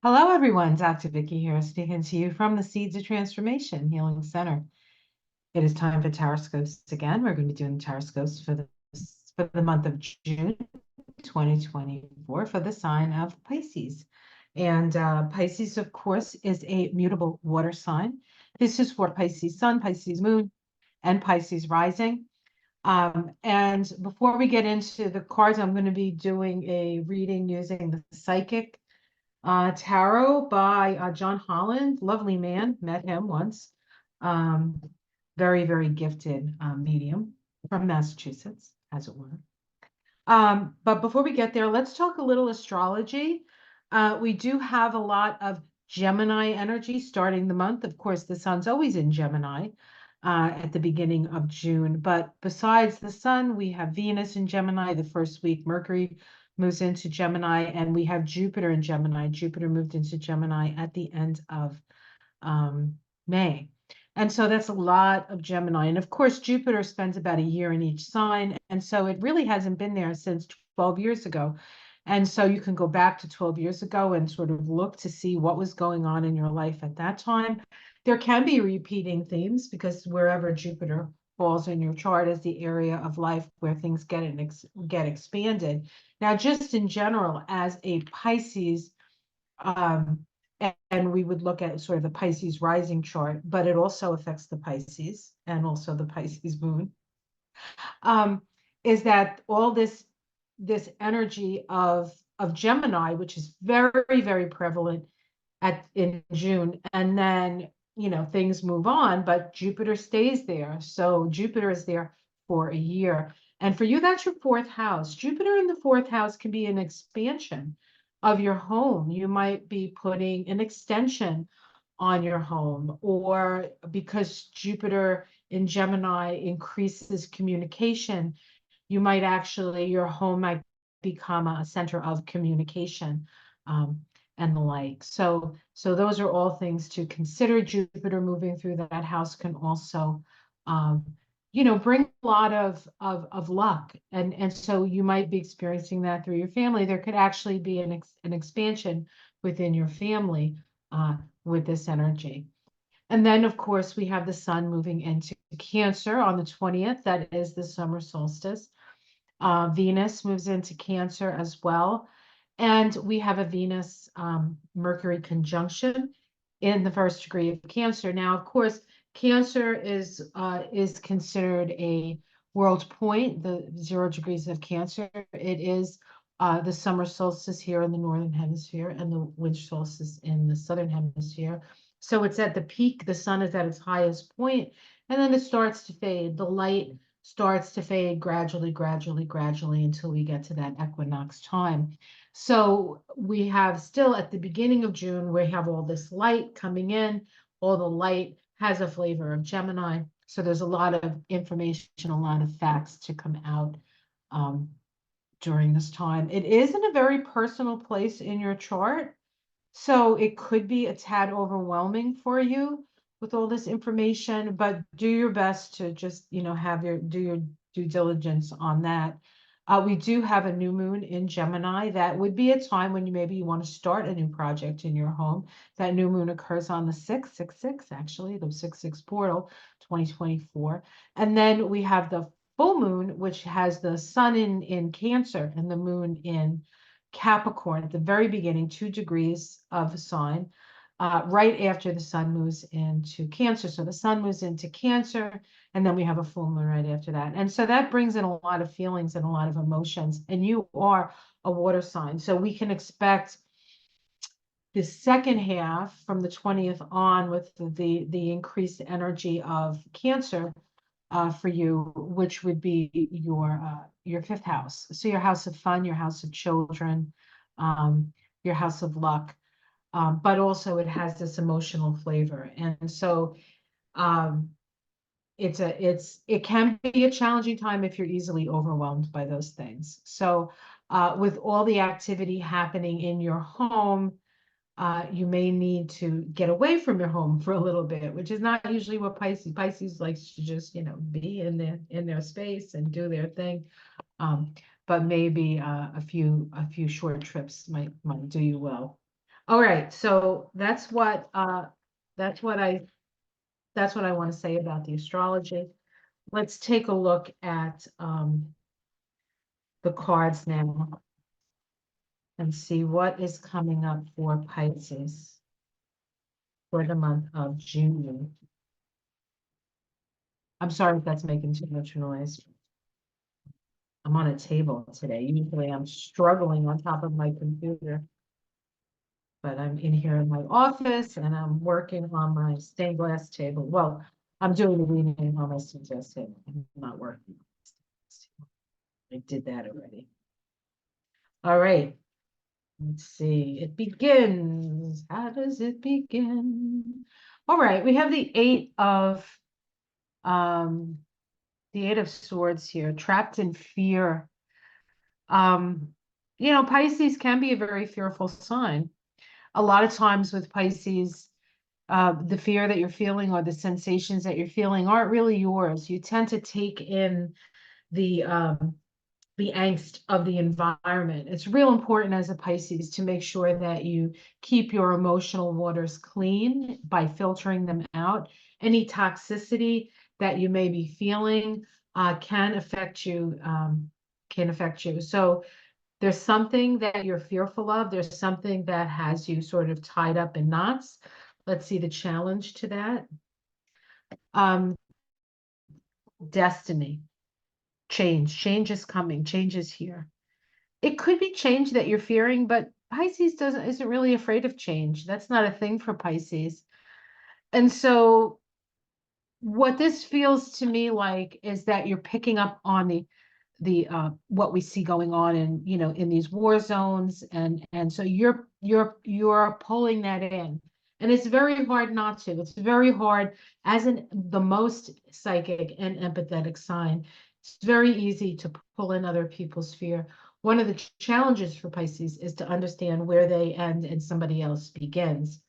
Hello, everyone. Dr. Vicky here, speaking to you from the Seeds of Transformation Healing Center. It is time for Taroscopes again. We're going to be doing Taroscopes for the month of June 2024 for the sign of Pisces. And Pisces, of course, is a mutable water sign. This is for Pisces Sun, Pisces Moon, and Pisces Rising. And before we get into the cards, I'm going to be doing a reading using the Psychic Tarot by John Holland. Lovely man, met him once. Um, very, very gifted medium from Massachusetts, as it were. But before we get there, let's talk a little astrology. We do have a lot of Gemini energy starting the month. Of course, the sun's always in Gemini at the beginning of June. But besides the sun, we have Venus in Gemini the first week. Mercury moves into Gemini, and we have Jupiter in Gemini. Jupiter moved into Gemini at the end of May. And so that's a lot of Gemini. And of course, Jupiter spends about a year in each sign. And so it really hasn't been there since 12 years ago. And so you can go back to 12 years ago and sort of look to see what was going on in your life at that time. There can be repeating themes because wherever Jupiter falls in your chart is the area of life where things get expanded. Now, just in general, as a Pisces, and we would look at sort of the Pisces rising chart, but it also affects the Pisces and also the Pisces moon, is that all this energy of Gemini, which is very, very prevalent in June, and then things move on, but Jupiter stays there. So Jupiter is there for a year. And for you, that's your fourth house. Jupiter in the fourth house can be an expansion of your home. You might be putting an extension on your home, or because Jupiter in Gemini increases communication, your home might become a center of communication and the like. So those are all things to consider. Jupiter moving through that house can also bring a lot of luck. And so you might be experiencing that through your family. There could actually be an expansion within your family with this energy. And then, of course, we have the sun moving into Cancer on the 20th. That is the summer solstice. Venus moves into Cancer as well. And we have a Venus Mercury conjunction in the first degree of Cancer. Now, of course, Cancer is considered a world point, the 0 degrees of Cancer. It is the summer solstice here in the northern hemisphere and the winter solstice in the southern hemisphere. So it's at the peak, the sun is at its highest point, and then it starts to fade. The light starts to fade gradually until we get to that equinox time. So we have still at the beginning of June, we have all this light coming in. All the light has a flavor of Gemini. So there's a lot of information, a lot of facts to come out during this time. It is in a very personal place in your chart. So it could be a tad overwhelming for you with all this information, but do your best to just, do your due diligence on that. We do have a new moon in Gemini. That would be a time when you want to start a new project in your home. That new moon occurs on the 6/6/6, actually, the 6/6 portal, 2024. And then we have the full moon, which has the sun in Cancer and the moon in Capricorn at the very beginning, 2 degrees of the sign, right after the sun moves into Cancer. So the sun moves into Cancer, and then we have a full moon right after that. And so that brings in a lot of feelings and a lot of emotions. And you are a water sign. So we can expect the second half from the 20th on with the increased energy of Cancer for you, which would be your fifth house. So your house of fun, your house of children, your house of luck, but also it has this emotional flavor. And so it can be a challenging time if you're easily overwhelmed by those things. So with all the activity happening in your home, you may need to get away from your home for a little bit, which is not usually what Pisces likes to just, be in their space and do their thing. But maybe a few short trips might do you well. All right, so that's what that's what I that's what I want to say about the astrology. Let's take a look at the cards now and see what is coming up for Pisces for the month of June. I'm sorry if that's making too much noise. I'm on a table today. Usually I'm struggling on top of my computer, but I'm in here in my office and I'm working on my stained glass table. Well, I'm doing the reading on my stained glass table. I'm not working. I did that already. All right. Let's see. It begins. How does it begin? All right. We have um the Eight of Swords here, trapped in fear. Um, Pisces can be a very fearful sign. A lot of times with Pisces, the fear that you're feeling or the sensations that you're feeling aren't really yours. You tend to take in the um, the angst of the environment. It's real important as a Pisces to make sure that you keep your emotional waters clean by filtering them out. Any toxicity that you may be feeling can affect you. So there's something that you're fearful of. There's something that has you sort of tied up in knots. Let's see the challenge to that. Um, Destiny, change. Change is coming. Change is here. It could be change that you're fearing, but Pisces isn't really afraid of change. That's not a thing for Pisces. And so what this feels to me like is that you're picking up on the what we see going on in these war zones, and so you're pulling that in, and it's very hard not to. It's very hard as the most psychic and empathetic sign. It's very easy to pull in other people's fear. One of the challenges for Pisces is to understand where they end and somebody else begins.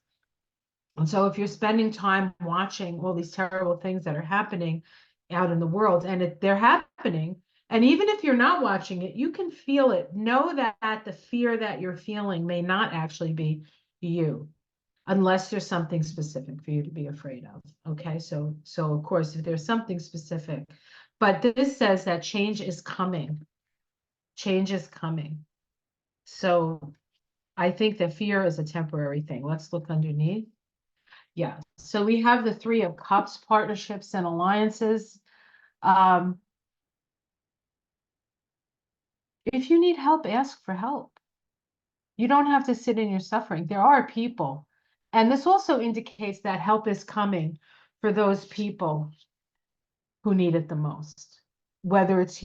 And so if you're spending time watching all these terrible things that are happening out in the world, and they're happening, and even if you're not watching it, you can feel it. Know that the fear that you're feeling may not actually be you, unless there's something specific for you to be afraid of. Okay, so of course, if there's something specific, but this says that change is coming. Change is coming. So I think that fear is a temporary thing. Let's look underneath. Yeah, so we have the Three of Cups, partnerships and alliances. Um, if you need help, ask for help. You don't have to sit in your suffering. There are people. And this also indicates that help is coming for those people who need it the most, whether it's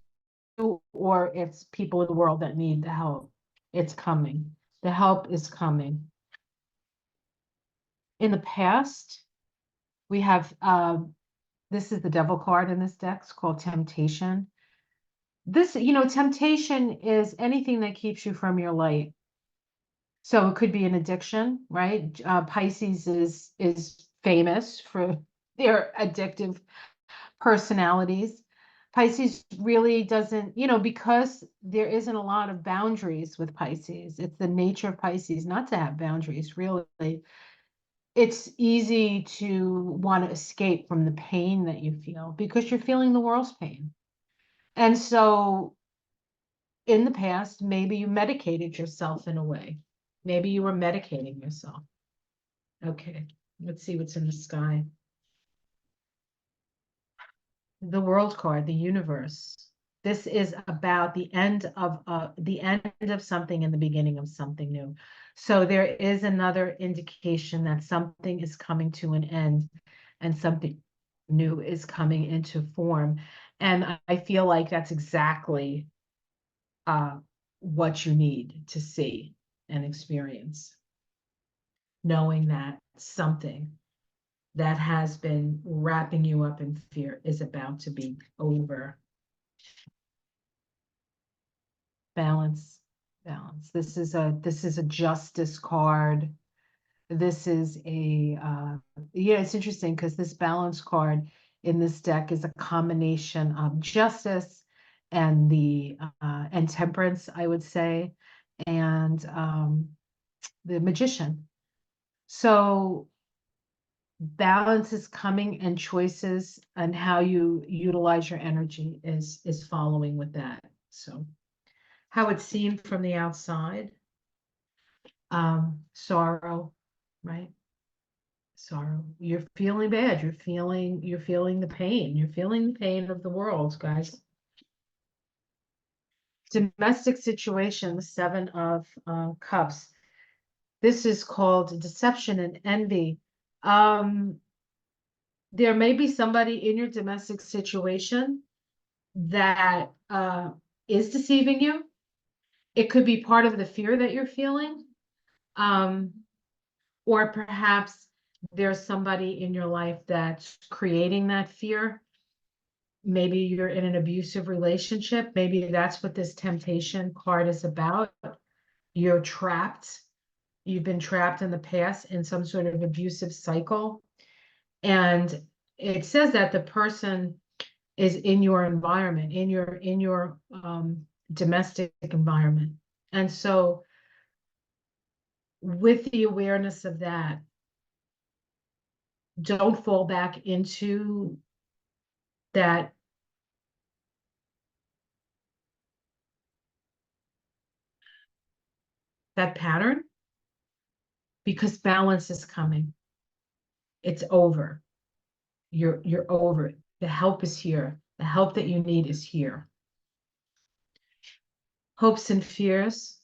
you or it's people in the world that need the help. It's coming. The help is coming. In the past, we have this is the devil card in this deck. It's called Temptation. Temptation is anything that keeps you from your light. So it could be an addiction, right? Pisces is famous for their addictive personalities. Pisces really doesn't, because there isn't a lot of boundaries with Pisces. It's the nature of Pisces not to have boundaries, really. It's easy to want to escape from the pain that you feel because you're feeling the world's pain. And so in the past, maybe you medicated yourself in a way. Maybe you were medicating yourself. Okay, let's see what's in the sky. The World card, the universe. This is about the end of something and the beginning of something new. So there is another indication that something is coming to an end and something new is coming into form. And I feel like that's exactly what you need to see and experience, knowing that something that has been wrapping you up in fear is about to be over. Balance, balance. This is a justice card. This is it's interesting because this balance card in this deck is a combination of justice and temperance, I would say. And the Magician. So balance is coming, and choices and how you utilize your energy is following with that. So how it's seen from the outside, sorrow, right? Sorrow. You're feeling bad. You're feeling the pain. You're feeling the pain of the world, guys. Domestic situation, the Seven of Cups. This is called deception and envy. There may be somebody in your domestic situation that is deceiving you. It could be part of the fear that you're feeling. Or perhaps there's somebody in your life that's creating that fear. Maybe you're in an abusive relationship. Maybe that's what this temptation card is about. You're trapped. You've been trapped in the past in some sort of abusive cycle. And it says that the person is in your environment, in your domestic environment. And so with the awareness of that, don't fall back into that pattern, because balance is coming. It's over. You're over it. The help is here. The help that you need is here. Hopes and fears,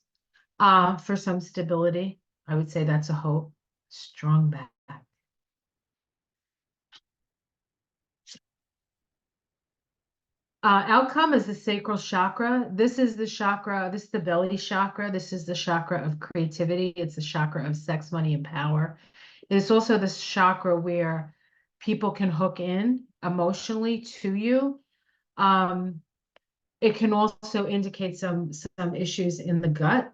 for some stability. I would say that's a hope. Strong back. Outcome is the sacral chakra. This is the chakra, this is the belly chakra. This is the chakra of creativity. It's the chakra of sex, money, and power. It's also this chakra where people can hook in emotionally to you. It can also indicate some issues in the gut.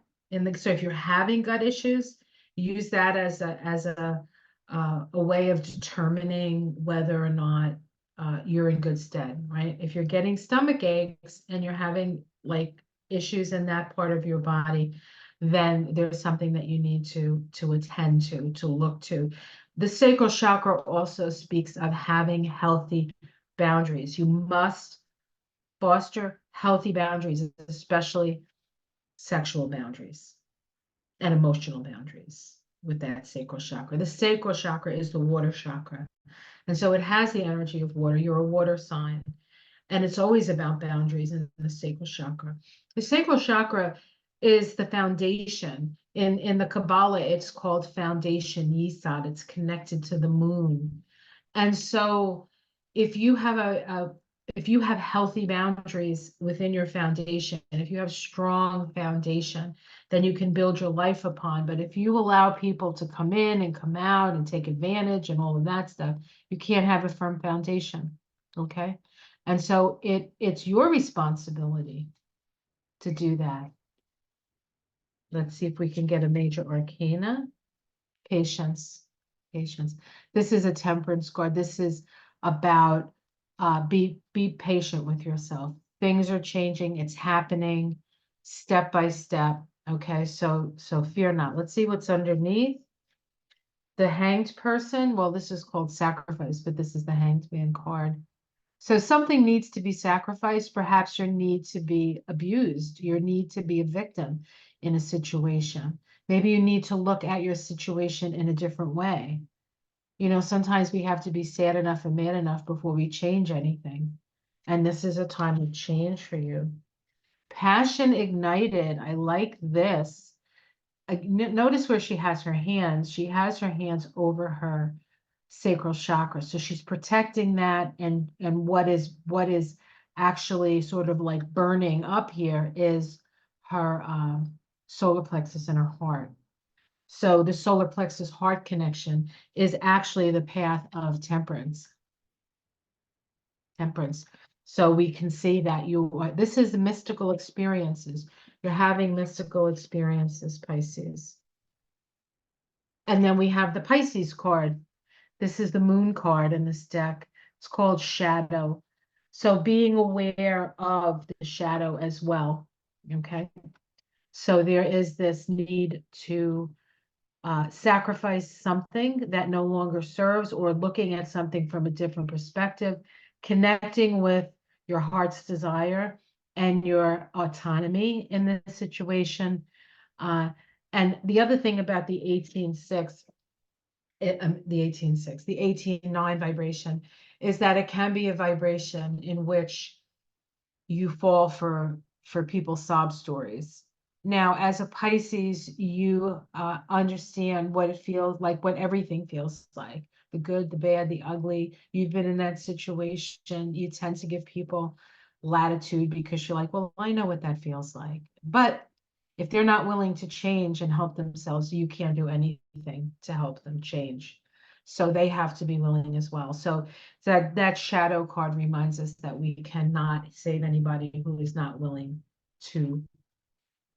So if you're having gut issues, use that as a way of determining whether or not you're in good stead, right? If you're getting stomach aches and you're having like issues in that part of your body, then there's something that you need to attend to look to. The sacral chakra also speaks of having healthy boundaries. You must foster healthy boundaries, especially sexual boundaries and emotional boundaries with that sacral chakra. The sacral chakra is the water chakra. And so it has the energy of water. You're a water sign. And it's always about boundaries in the sacral chakra. The sacral chakra is the foundation. In the Kabbalah, it's called foundation Yesod. It's connected to the moon. And so if you have if you have healthy boundaries within your foundation, and if you have strong foundation, then you can build your life upon. But if you allow people to come in and come out and take advantage and all of that stuff, you can't have a firm foundation. Okay. And so it's your responsibility to do that. Let's see if we can get a major arcana. Patience. Patience. This is a temperance card. This is about be patient with yourself. Things are changing. It's happening step by step. Okay, so fear not. Let's see what's underneath. The hanged person. Well, this is called sacrifice, but this is the hanged man card. So something needs to be sacrificed. Perhaps your need to be abused, your need to be a victim in a situation. Maybe you need to look at your situation in a different way. You know, sometimes we have to be sad enough and mad enough before we change anything. And this is a time of change for you. Passion ignited. I like this. Notice where she has her hands. She has her hands over her sacral chakra. So she's protecting that, and what is actually sort of like burning up here is her solar plexus and her heart. So the solar plexus heart connection is actually the path of temperance. Temperance. So we can see that this is the mystical experiences. You're having mystical experiences, Pisces. And then we have the Pisces card. This is the moon card in this deck. It's called shadow. So being aware of the shadow as well. Okay. So there is this need to sacrifice something that no longer serves, or looking at something from a different perspective, connecting with your heart's desire and your autonomy in this situation. And the other thing about the 18.6, the 18.9 vibration, is that it can be a vibration in which you fall for people's sob stories. Now, as a Pisces, you understand what it feels like, what everything feels like, the good, the bad, the ugly. You've been in that situation. You tend to give people latitude because you're like, well, I know what that feels like. But if they're not willing to change and help themselves, you can't do anything to help them change. So they have to be willing as well. So that shadow card reminds us that we cannot save anybody who is not willing to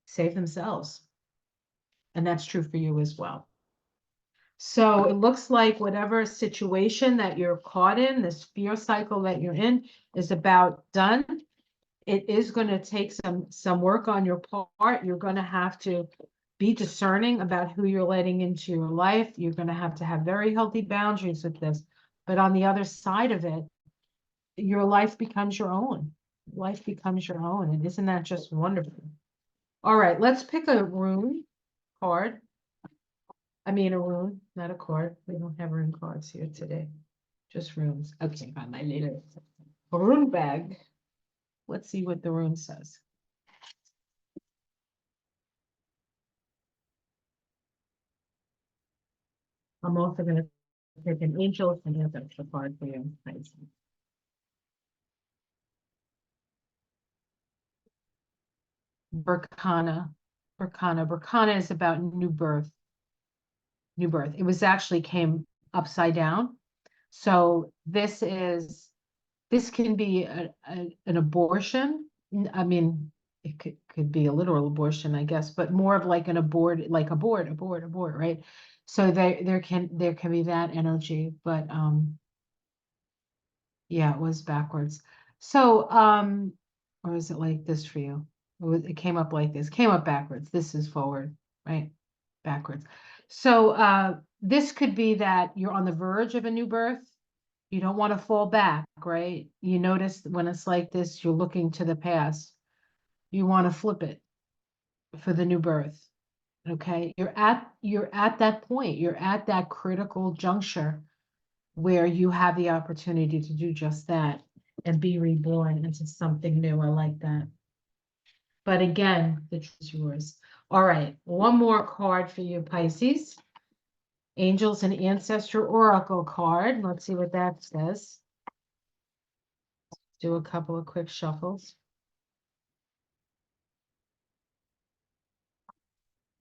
save themselves. And that's true for you as well. So it looks like whatever situation that you're caught in, this fear cycle that you're in, is about done. It is going to take some work on your part. You're going to have to be discerning about who you're letting into your life. You're going to have very healthy boundaries with this. But on the other side of it, your life becomes your own. Life becomes your own. And isn't that just wonderful? All right, let's pick a rune card. I mean, a rune, not a card. We don't have rune cards here today. Just runes. Okay, on my little rune bag. Let's see what the rune says. I'm also going to take an angel and have extra card for you. Berkana. Berkana is about new birth. New birth. It was actually came upside down. So this can be an abortion. I mean, it could be a literal abortion, I guess, but more of like an abort, like abort, right? So there can be that energy, but yeah, it was backwards. So or is it like this for you? It came up like this, came up backwards. This is forward, right? Backwards. So this could be that you're on the verge of a new birth. You don't want to fall back, right? You notice when it's like this, you're looking to the past. You want to flip it for the new birth. Okay. You're at that point. You're at that critical juncture where you have the opportunity to do just that and be reborn into something new. I like that. But again, the truth is yours. All right. One more card for you, Pisces. Angels and Ancestor Oracle card. Let's see what that says. Do a couple of quick shuffles.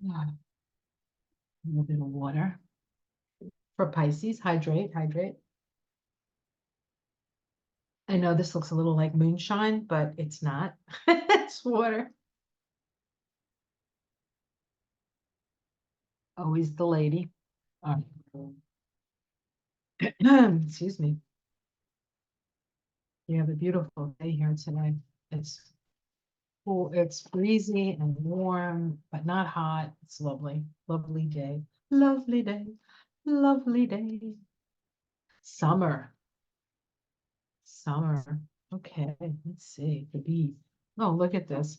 Yeah. A little bit of water. For Pisces, hydrate, hydrate. I know this looks a little like moonshine, but it's not. It's water. Always the lady. Excuse me. You have a beautiful day here today. It's cool. It's breezy and warm, but not hot. It's lovely. Lovely day. Lovely day. Lovely day. Summer. Summer. Okay, let's see. The bee. Oh, look at this.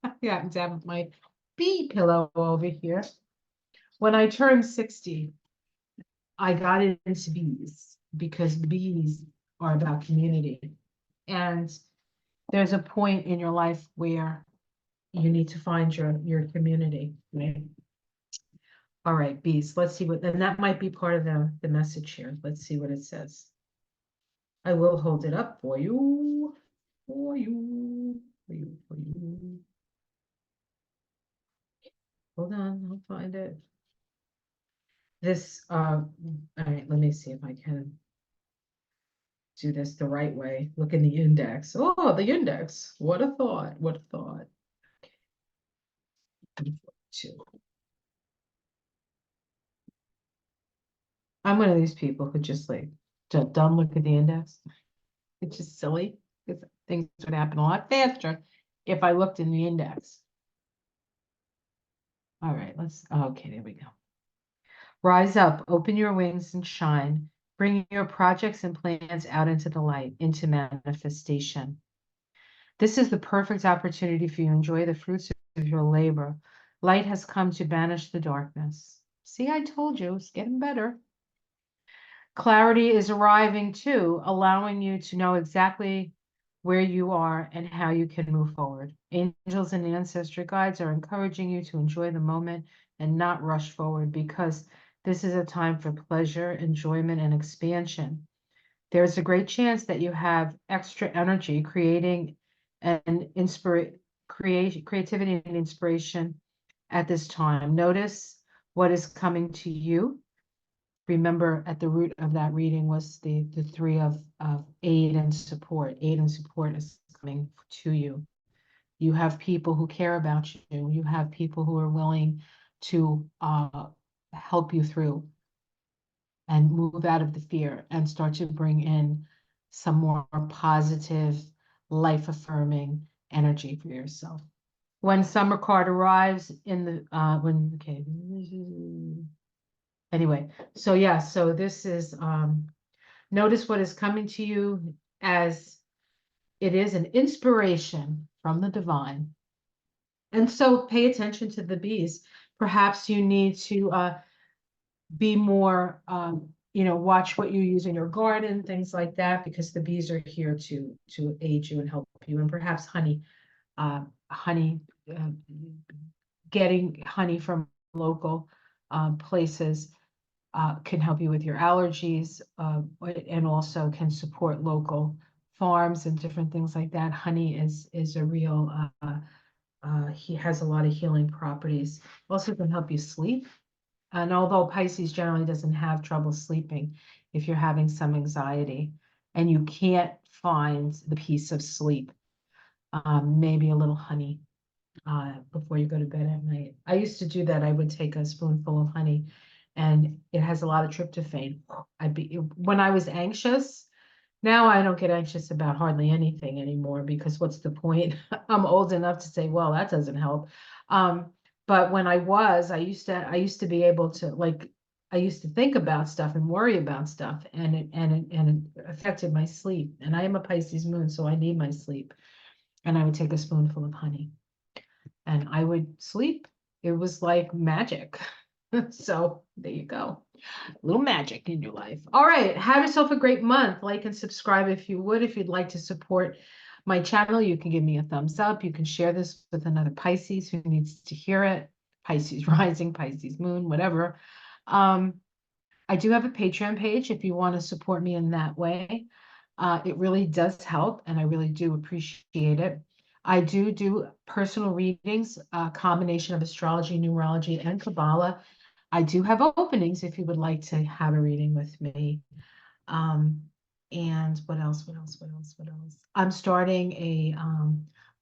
I happen to have my bee pillow over here. When I turned 60, I got into bees because bees are about community. And there's a point in your life where you need to find your community, right? All right, bees. Let's see what, and that might be part of the message here. Let's see what it says. I will hold it up for you, for you, for you, for you. Hold on, I'll find it. This, all right, let me see if I can do this the right way. Look in the index. Oh, the index. What a thought. What a thought. Okay. I'm one of these people who just like don't look at the index. It's just silly because things would happen a lot faster if I looked in the index. All right, okay, there we go. Rise up, open your wings and shine. Bring your projects and plans out into the light, into manifestation. This is the perfect opportunity for you to enjoy the fruits of your labor. Light has come to banish the darkness. See, I told you, it's getting better. Clarity is arriving too, allowing you to know exactly where you are and how you can move forward. Angels and ancestral guides are encouraging you to enjoy the moment and not rush forward, because this is a time for pleasure, enjoyment, and expansion. There's a great chance that you have extra energy creating and creativity and inspiration at this time. Notice what is coming to you. Remember, at the root of that reading was the three of aid and support. Aid and support is coming to you. You have people who care about you. You have people who are willing to help you through and move out of the fear and start to bring in some more positive, life affirming energy for yourself. When summer card arrives in the okay, anyway, so yeah, so this is notice what is coming to you, as it is an inspiration from the divine. And so pay attention to the bees. Perhaps you need to be more, watch what you use in your garden, things like that, because the bees are here to aid you and help you. And perhaps honey, honey, uh, getting honey from local places can help you with your allergies, and also can support local farms and different things like that. Honey is a real, he has a lot of healing properties. Also can help you sleep. And although Pisces generally doesn't have trouble sleeping, if you're having some anxiety and you can't find the peace of sleep, maybe a little honey before you go to bed at night. I used to do that. I would take a spoonful of honey, and it has a lot of tryptophan. When I was anxious. Now I don't get anxious about hardly anything anymore, because what's the point? I'm old enough to say, well, that doesn't help. But when I used to be able to, like, I used to think about stuff and worry about stuff, and it affected my sleep. And I am a Pisces moon, so I need my sleep. And I would take a spoonful of honey and I would sleep. It was like magic. So there you go. A little magic in your life. All right. Have yourself a great month. Like and subscribe if you would. If you'd like to support my channel, you can give me a thumbs up. You can share this with another Pisces who needs to hear it. Pisces rising, Pisces moon, whatever. I do have a Patreon page if you want to support me in that way. It really does help, and I really do appreciate it. I do personal readings, a combination of astrology, numerology, and Kabbalah. I do have openings if you would like to have a reading with me. And what else? I'm starting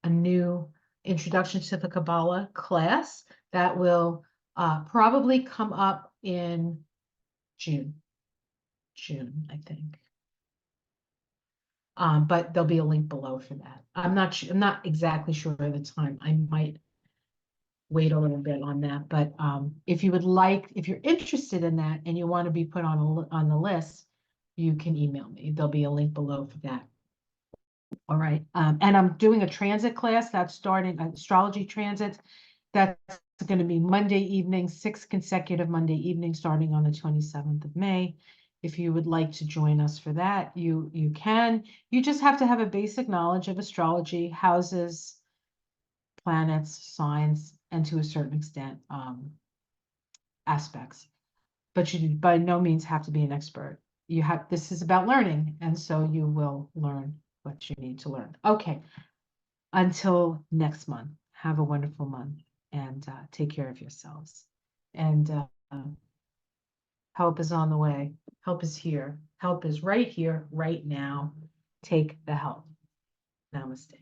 a new introduction to the Kabbalah class that will probably come up in June, I think. But there'll be a link below for that. I'm not exactly sure of the time. I might wait a little bit on that, but if you're interested in that and you want to be put on the list, you can email me. There'll be a link below for that. All right. And I'm doing a transit class that's starting, astrology transit. That's going to be Monday evening, 6 consecutive Monday evenings, starting on the 27th of May. If you would like to join us for that, you can. You just have to have a basic knowledge of astrology, houses, planets, signs, and to a certain extent, aspects. But you by no means have to be an expert. This is about learning, and so you will learn what you need to learn. Okay. Until next month, have a wonderful month, and take care of yourselves. And help is on the way. Help is here. Help is right here, right now. Take the help. Namaste.